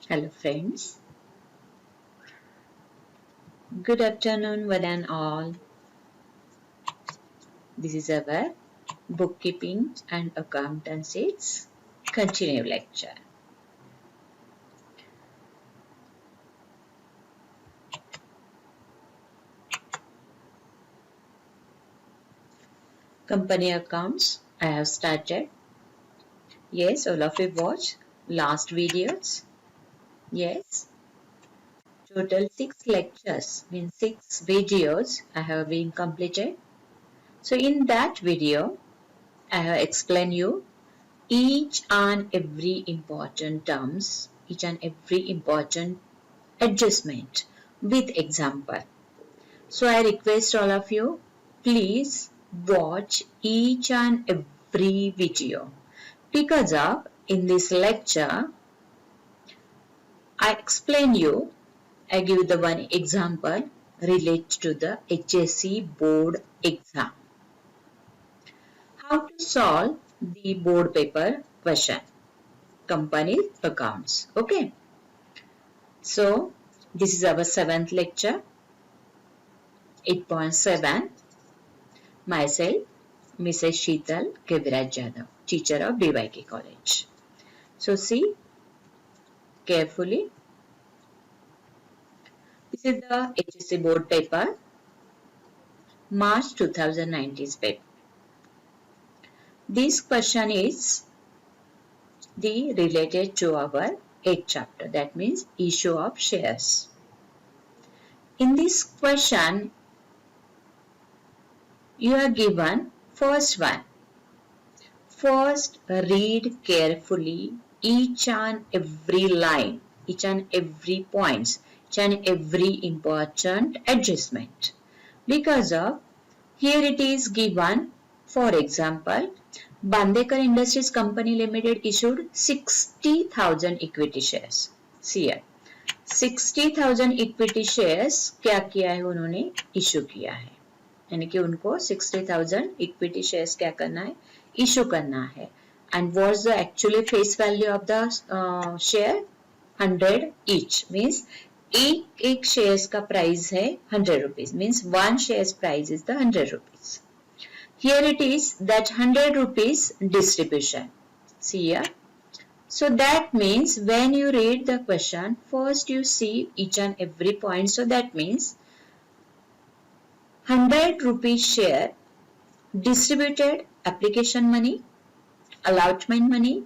Hello friends, good afternoon one and all. This is our bookkeeping and accountancy's continue lecture. Company accounts I have started. Yes, all of you watched last videos. Yes, total 6 lectures means 6 videos I have been completed. So in that video I have explained you each and every important terms, each and every important adjustment with example. So I request all of you, please watch each and every video because of in this lecture I explain you, I give the one example related to the HSC board exam. How to solve the board paper question, company accounts. Okay. So this is our 7th lecture, 8.7. Myself, Mrs. Sheetal Kaviraj Jadhav, teacher of BYK College. So see carefully. This is the HSC board paper, March 2019 paper. This question is the related to our 8th chapter, that means issue of shares. In this question, you are given first one. First, read carefully each and every line, each and every points, each and every important adjustment. Because of here it is given, for example, Bandekar Industries Company Limited issued 60,000 equity shares. See here, 60,000 equity shares क्या किया है उन्होंने issue किया है, यानी कि उनको 60,000 equity shares क्या करना है, इशू करना है. And what's the actually face value of the share 100 each means एक एक शेयर्स का प्राइस है 100 rupees means one shares price is the 100 rupees. Here it is that 100 rupees distribution. See here. So that means when you read the question, first you see each and every point. So that means 100 rupees share distributed application money, allotment money,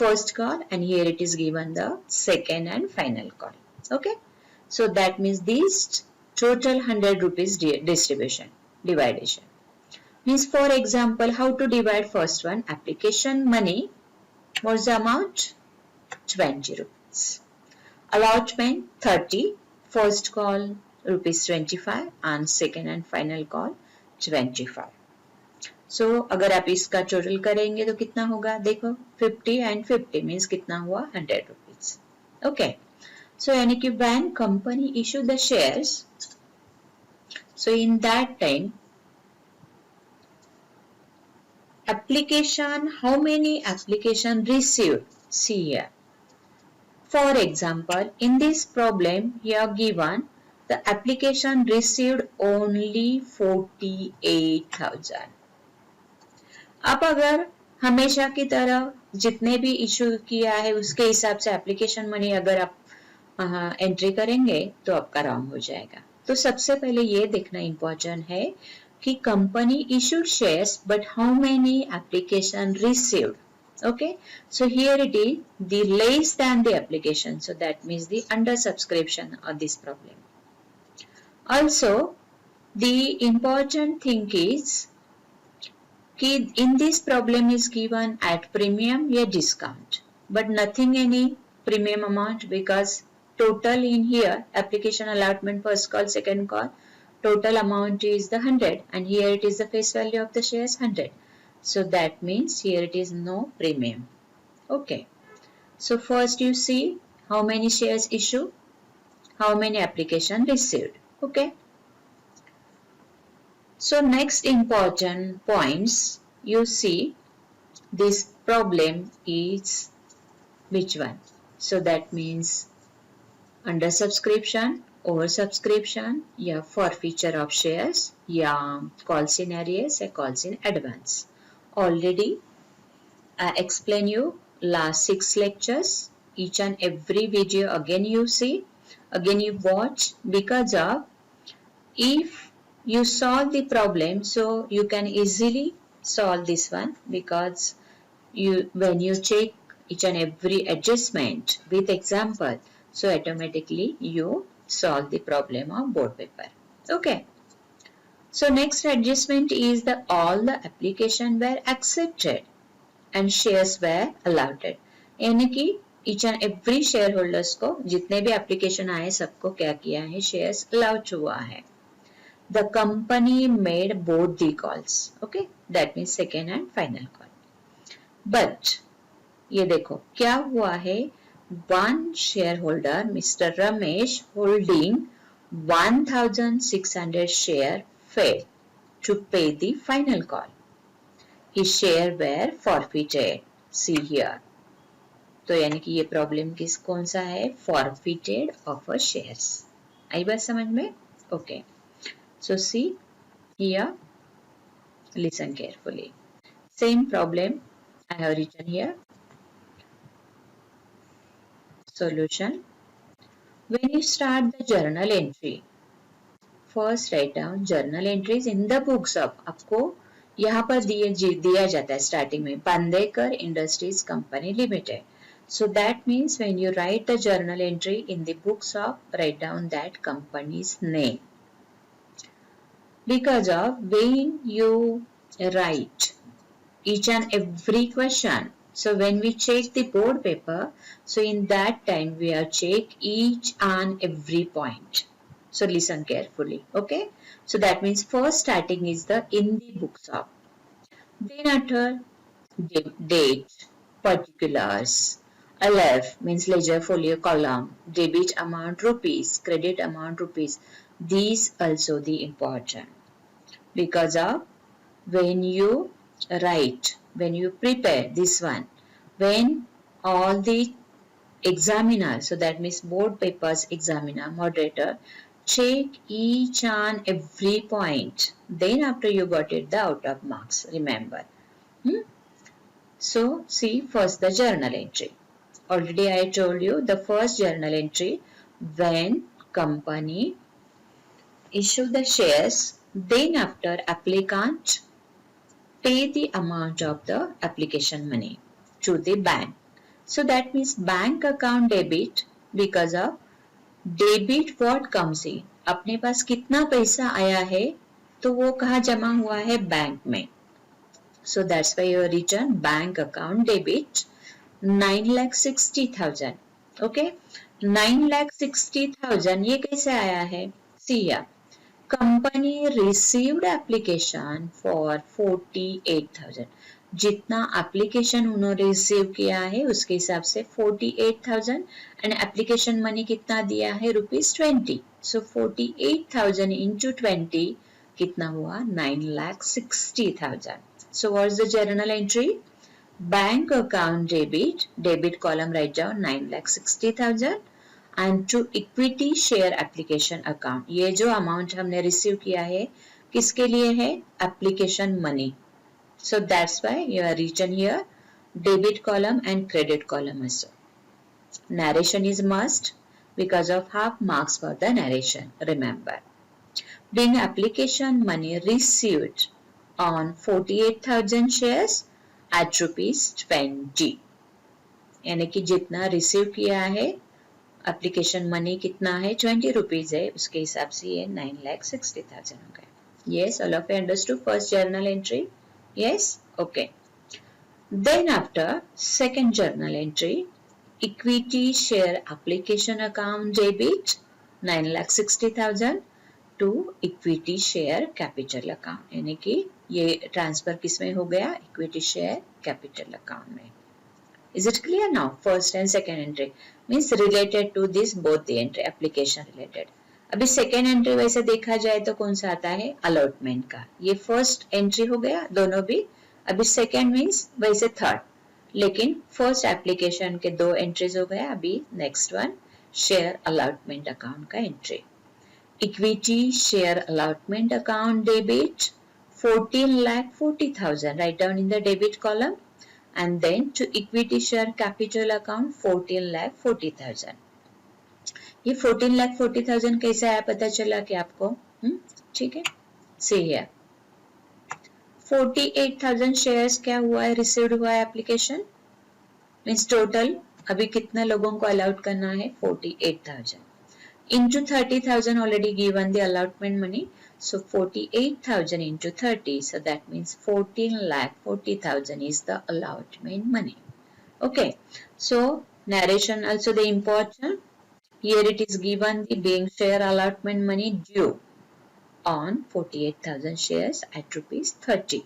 first call, and here it is given the second and final call. Okay. So that means this total 100 rupees distribution, dividation. Means for example, how to divide first one, application money, what's the amount? 20 rupees. Allotment 30, first call rupees 25 and second and final call 25. So अगर आप इसका total करेंगे तो कितना होगा, देखो 50 and 50 means कितना हुआ 100 rupees. Okay. So यानी कि when company issue the shares, so in that time application, how many application received? See here. For example, in this problem here given the application received only 48,000. अब अगर हमेशा की तरह जितने भी इशू किया है उसके हिसाब से एप्लीकेशन मनी अगर आप एंट्री करेंगे तो आपका रॉन्ग हो जाएगा. तो सबसे पहले ये देखना इम्पोर्टेंट है कि company issued shares but how many application received. Okay, so here it is the less than the application, so that means the under subscription of this problem. Also the important thing is कि in this problem is given at premium या discount but nothing any premium amount because total in here application allotment first call second call total amount is the 100 and here it is the face value of the shares 100. So that means here it is no premium. Okay. So first you see how many shares issued, how many application received. Okay. So next important points you see this problem is which one? So that means under subscription, over subscription या forfeiture of shares या calls in arrears या calls in advance. Already I explain you last 6 lectures. Each and every video again you see, again you watch, because of if you solve the problem, so you can easily solve this one, because you when you check each and every adjustment with example, so automatically you solve the problem of board paper. Okay, so next adjustment is the all the application were accepted and shares were allotted, यानी कि each and every shareholders को जितने भी application आए सबको क्या किया है, shares allowed हुआ है. The company made both the calls. Okay, that means second and final call. But ये देखो क्या हुआ है, one shareholder Mr. Ramesh holding 1600 share failed to pay the final call. His share were forfeited. See here. तो यानी कि ये problem किस कौन सा है, forfeited of a shares. आई बात समझ में? Okay. So see here, listen carefully. Same problem I have written here. Solution. When you start the journal entry, first write down journal entries in the books of. आपको यहाँ पर दिया जाता है starting में Bandekar industries company limited. So that means when you write the journal entry in the books of, write down that company's name. Because of when you write each and every question, so when we check the board paper, so in that time we have check each and every point. So listen carefully, okay? So that means first starting is the in the books of. Then after date, particulars. LF means ledger folio column, debit amount rupees, credit amount rupees. These also the important. Because of when you write, when you prepare this one, when all the examiner, so that means board papers examiner, moderator, check each and every point. Then after you got it, the out of marks, remember. So see first the journal entry. Already I told you the first journal entry when company issue the shares, then after applicant pay the amount of the application money to the bank. So that means bank account debit, because of debit what comes in. अपने पास कितना पैसा आया है तो वो कहाँ जमा हुआ है, बैंक में. So that's why you written bank account debit 9,60,000. Okay, 9,60,000 ये कैसे आया है? See here. Company received application for 48,000. जितना application उन्होंने रिसीव किया है उसके हिसाब से 48,000 and application money कितना दिया है, ₹20. So 48,000 into 20 कितना हुआ, 9,60,000. So what is the journal entry? Bank account debit column write down 9,60,000 and to equity share application account. ये जो amount हमने receive किया है किसके लिए है, application money. So that's why you are written here debit column and credit column also. Narration is must because of half marks for the narration, remember. Being application money received on 48,000 shares at ₹20. यानी कि जितना receive किया है application money कितना है, ₹20 है, उसके हिसाब से ये 9,60,000 हो गया. Yes, all of you understood first journal entry? Yes, okay. Then after second journal entry, equity share application account debit 9,60,000 to equity share capital account. यानी कि ये ट्रांसफर किस में हो गया, इक्विटी शेयर कैपिटल अकाउंट में. Is it clear now? First and second entry means related to this both the entry, application related. अभी second entry वैसे देखा जाए तो कौन सा आता है, allotment का. ये first entry हो गया दोनों भी. अभी second means वैसे third. लेकिन फर्स्ट एप्लीकेशन के 2 एंट्रीज हो गए. अभी next one share allotment account का entry. Equity share allotment account debit 14,40,000. Write down in the debit column. And then to equity share capital account 14,40,000. ये 14,40,000 कैसे आया पता चला क्या आपको? ठीक है. See here. 48,000 शेयर्स क्या हुआ है, रिसीव्ड हुआ है एप्लीकेशन. मीन्स टोटल अभी कितने लोगों को अलाउट करना है? 48,000 into 30,000 already given the allotment money. So 48,000 into 30. So that means 14,40,000 is the allotment money. Okay. So narration also the important. Here it is given the being share allotment money due on 48,000 shares at rupees 30.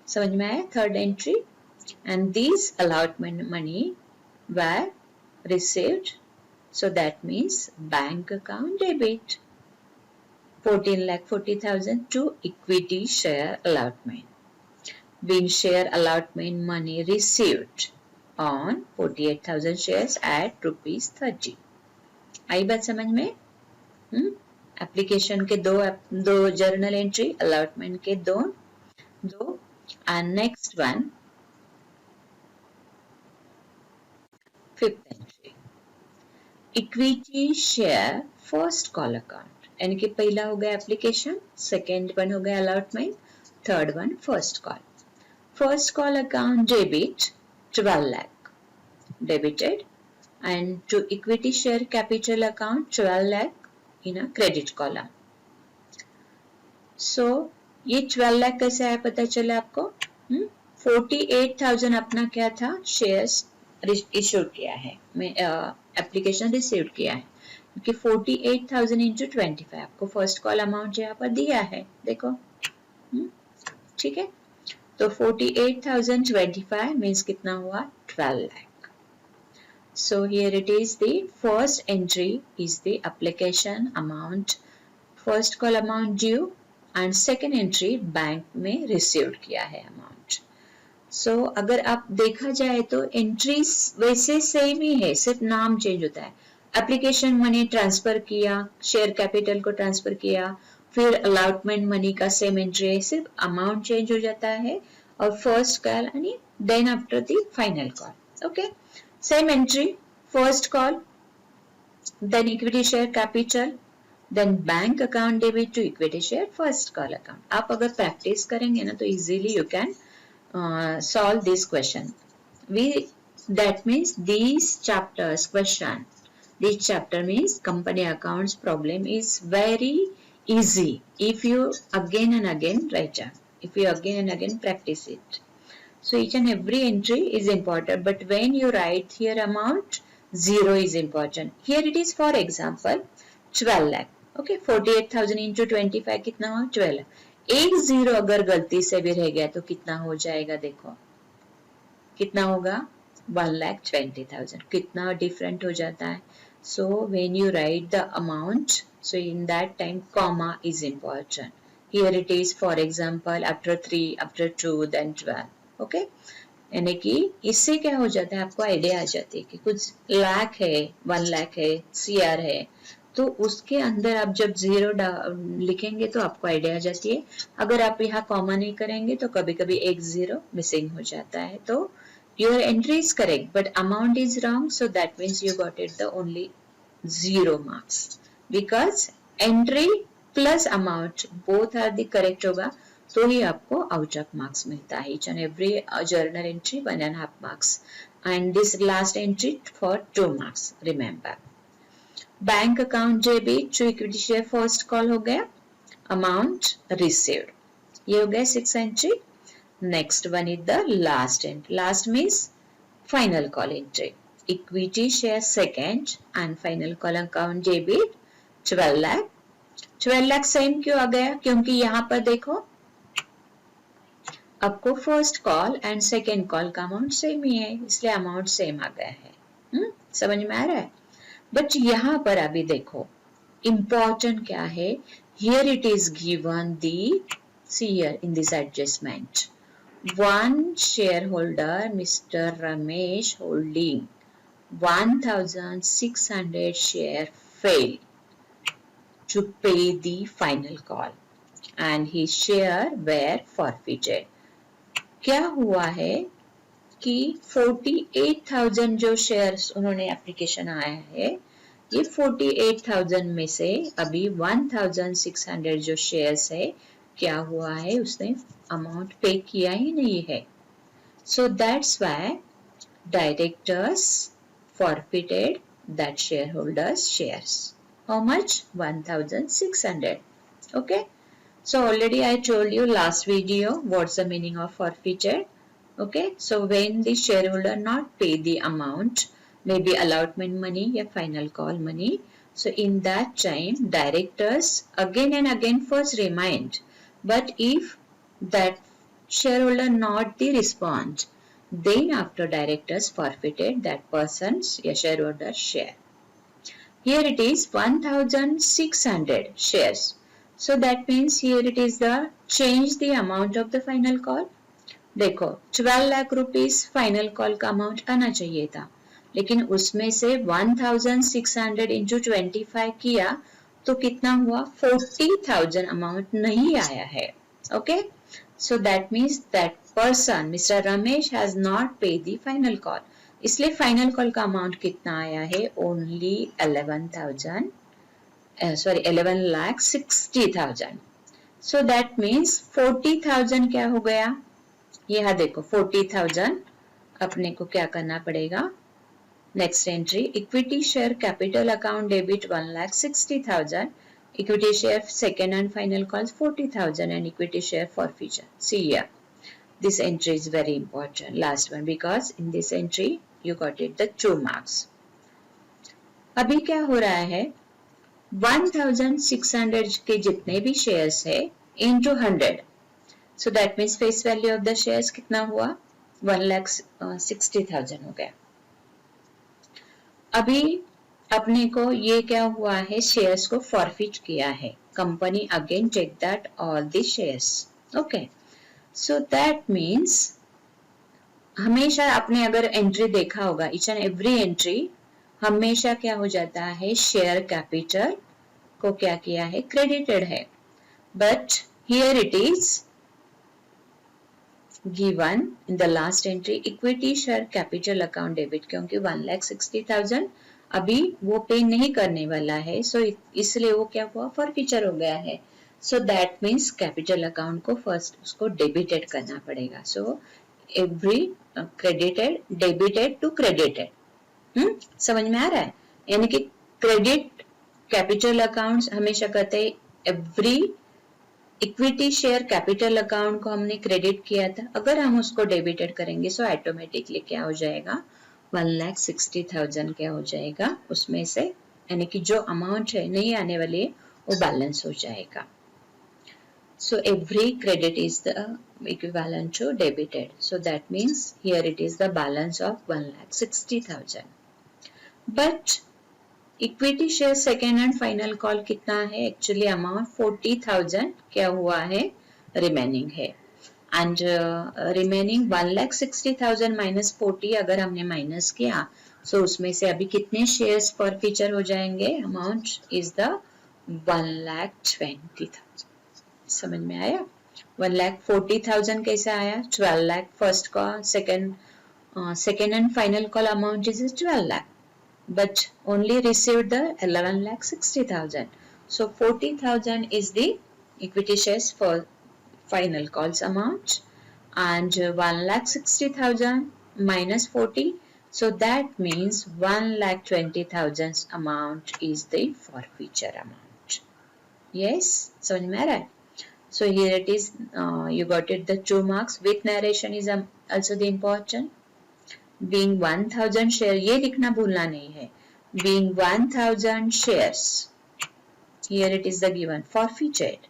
समझ में आया? Third entry. And these allotment money were received. So that means bank account debit 14,40,000 to equity share allotment. Being share allotment money received on 48,000 shares at rupees 30. आई बात समझ में? Application के दो journal entry, allotment के दो and next one fifth entry equity share first call account. यानी कि पहला हो गया एप्लीकेशन, सेकेंड वन हो गया allotment, third one first call. First call account debit 12 lakh debited and to equity share capital account 12 lakh in a credit column. So ये 12 lakh कैसे आया पता चला आपको? 48,000 अपना क्या था? शेयर्स इश्यू किया है, एप्लीकेशन रिसीव किया है, क्योंकि 48,000 into 25 आपको फर्स्ट कॉल अमाउंट यहाँ पर दिया है. देखो ठीक है. तो 48,025 मीन्स कितना हुआ? 12 lakh. So here it is the first entry is the application amount, first call amount due and second entry bank में received किया है amount. So अगर आप देखा जाए तो एंट्रीज वैसे सेम ही है, सिर्फ नाम चेंज होता है. एप्लीकेशन मनी ट्रांसफर किया, शेयर कैपिटल को ट्रांसफर किया, फिर अलॉटमेंट मनी का सेम एंट्री है, सिर्फ अमाउंट चेंज हो जाता है और फर्स्ट कॉल यानी then after the final call. Okay, same entry, first call, then equity share capital, then bank account debit to equity share first call account. आप अगर प्रैक्टिस करेंगे ना तो easily you can solve this question. That means these chapters question, this chapter means company accounts problem is very easy if you again and again write down, if you again and again practice it. So each and every entry is important, but when you write here amount, zero is important. Here it is for example 12 lakh. Okay, 48,000 into 25 कितना हुआ? 12 lakh. एक zero अगर गलती से भी रह गया तो कितना हो जाएगा? देखो कितना होगा? 1,20,000. कितना डिफरेंट हो जाता है. So when you write the amount, so in that time comma is important. Here it is for example after 3, after 2, then 12. Okay, यानी कि इससे क्या हो जाता है, आपको आइडिया आ जाती है कि कुछ लाख है, 1 लाख है, CR है, तो उसके अंदर आप जब जीरो लिखेंगे तो आपको आइडिया आ जाती है. अगर आप यहाँ कॉमा नहीं करेंगे तो कभी कभी एक जीरो मिसिंग हो जाता है. तो your entry is correct but amount is wrong, so that means you got it the only 0 marks because entry plus amount both are the correct होगा तो ही आपको आउट ऑफ मार्क्स मिलता है. Each and every journal entry 1.5 marks and this last entry for 2 marks. Remember, bank account debit to equity share first call हो गया, amount received, ये हो गया 6 entry. Next one is the last entry. Last means final call entry, equity share second and final call account debit 12 lakh. 12 lakh same क्यों आ गया? क्योंकि यहाँ पर देखो आपको first call and second call का अमाउंट सेम ही है, इसलिए अमाउंट सेम आ गया है. समझ में आ रहा है? बट यहाँ पर अभी देखो इम्पोर्टेंट क्या है. Here it is given the, see here in this adjustment one shareholder, Mr. Ramesh, holding 1,600 share failed to pay the final call and his share were forfeited. क्या हुआ है कि 48,000 जो शेयर्स उन्होंने एप्लीकेशन आया है, ये 48,000 में से अभी 1,600 जो शेयर्स है, क्या हुआ है, उसने अमाउंट पे किया ही नहीं है. So that's why directors forfeited that shareholders shares. How much? 1,600. Okay. So already I told you last video what's the meaning of forfeited. Okay. So when the shareholder not pay the amount, maybe allotment money or final call money. So in that time, directors again and again first remind. But if that shareholder not the respond, then after directors forfeited that person's shareholder share. Here it is 1,600 shares. So that means here it is the change the amount of the final call. देखो 12 lakh rupees final call का amount आना चाहिए था, लेकिन उसमें से 1,600 into 25 किया तो कितना हुआ, 40,000 अमाउंट नहीं आया है. Okay, so that means that person mister Ramesh has not पे द फाइनल कॉल. इसलिए फाइनल कॉल का अमाउंट कितना आया है, ओनली 11,60,000. सो दैट मीन्स 40,000 क्या हो गया, यहाँ देखो 40,000 अपने को क्या करना पड़ेगा. Next entry, equity share capital account debit 1,60,000, equity share second and final calls 40,000 and equity share forfeiture. See here, this entry is very important, last one, because in this entry you got it the 2 marks. अभी क्या हो रहा है, 1,600 के जितने भी shares है into 100. So that means face value of the shares कितना हुआ, 1,60,000 हो गया. अभी अपने को ये क्या हुआ है, शेयर्स को फॉरफिट किया है. Company again take that all the shares. Okay, so that means हमेशा आपने अगर एंट्री देखा होगा, ईच एंड एवरी एंट्री हमेशा क्या हो जाता है, शेयर कैपिटल को क्या किया है, क्रेडिटेड है. But here it is given in the last entry equity share capital account debit, क्योंकि 1,60,000 अभी वो पे नहीं करने वाला है, सो इसलिए वो क्या हुआ, फॉरफीचर हो गया है. So that means capital account को फर्स्ट उसको डेबिटेड करना पड़ेगा. So every credited debited to credited. समझ में आ रहा है, यानी कि क्रेडिट कैपिटल अकाउंट हमेशा कहते हैं, every equity share capital account को हमने क्रेडिट किया था, अगर हम उसको डेबिटेड करेंगे सो ऑटोमेटिकली क्या हो जाएगा, 1,60,000 क्या हो जाएगा, उसमें से यानी कि जो अमाउंट है नहीं आने वाली है वो बैलेंस हो जाएगा. So every credit is the equivalent to debited. So that means here it is the balance of 1,60,000. But equity share second and final call कितना है, एक्चुअली अमाउंट 40,000 क्या हुआ है, रिमेनिंग है. एंड रिमेनिंग 1,60,000 माइनस 40 अगर हमने माइनस किया, सो उसमें से अभी कितने शेयर्स फॉरफीचर हो जाएंगे, अमाउंट इज द 1,20,000. समझ में आया, 1,40,000 कैसे आया, 12 लाख फर्स्ट का, second and final call amount is 12 lakh, but only received the 11,60,000. So 40,000 is the equity shares for final calls amount, and 1,60,000 minus 40. So that means 1,20,000 amount is the forfeiture amount. Yes, समझ में आ रहा है. So here it is, you got it the 2 marks. With narration is also the important. Being 1,000 share, ये लिखना भूलना नहीं है. Being 1,000 shares, here it is the given, forfeited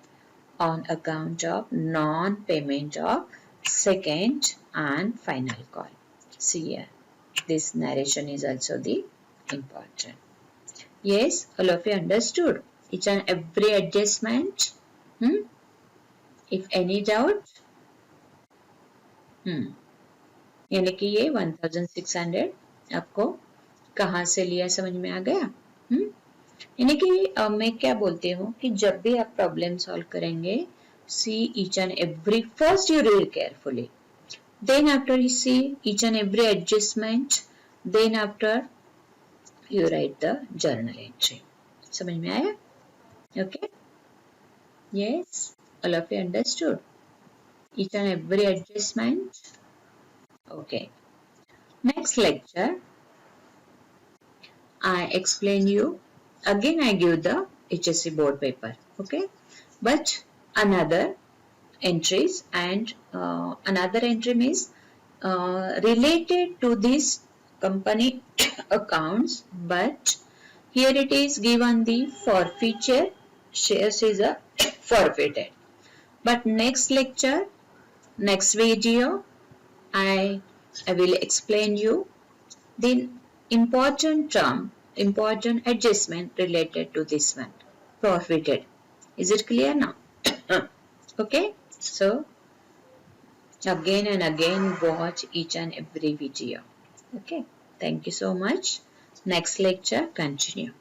on account of non-payment of second and final call. See here, this narration is also the important. Yes, all of you understood each and every adjustment. If any doubt, यानी कि ये 1600 आपको कहाँ से लिया समझ में आ गया? यानी कि मैं क्या बोलती हूँ कि जब भी आप प्रॉब्लम सॉल्व करेंगे, see each and every, first you read carefully, then after you see each and every adjustment, then after you write the journal entry. समझ में आया? Okay? Yes, all of you understood each and every adjustment. Okay. Next lecture, I explain you. Again, I give the HSC board paper. Okay, but another entries and another entry means related to this company accounts, but here it is given the forfeiture shares is a forfeited. But next lecture, next video, I will explain you the important term, important adjustment related to this one, profited. Is it clear now? Okay, so again and again watch each and every video. Okay, thank you so much. Next lecture continue.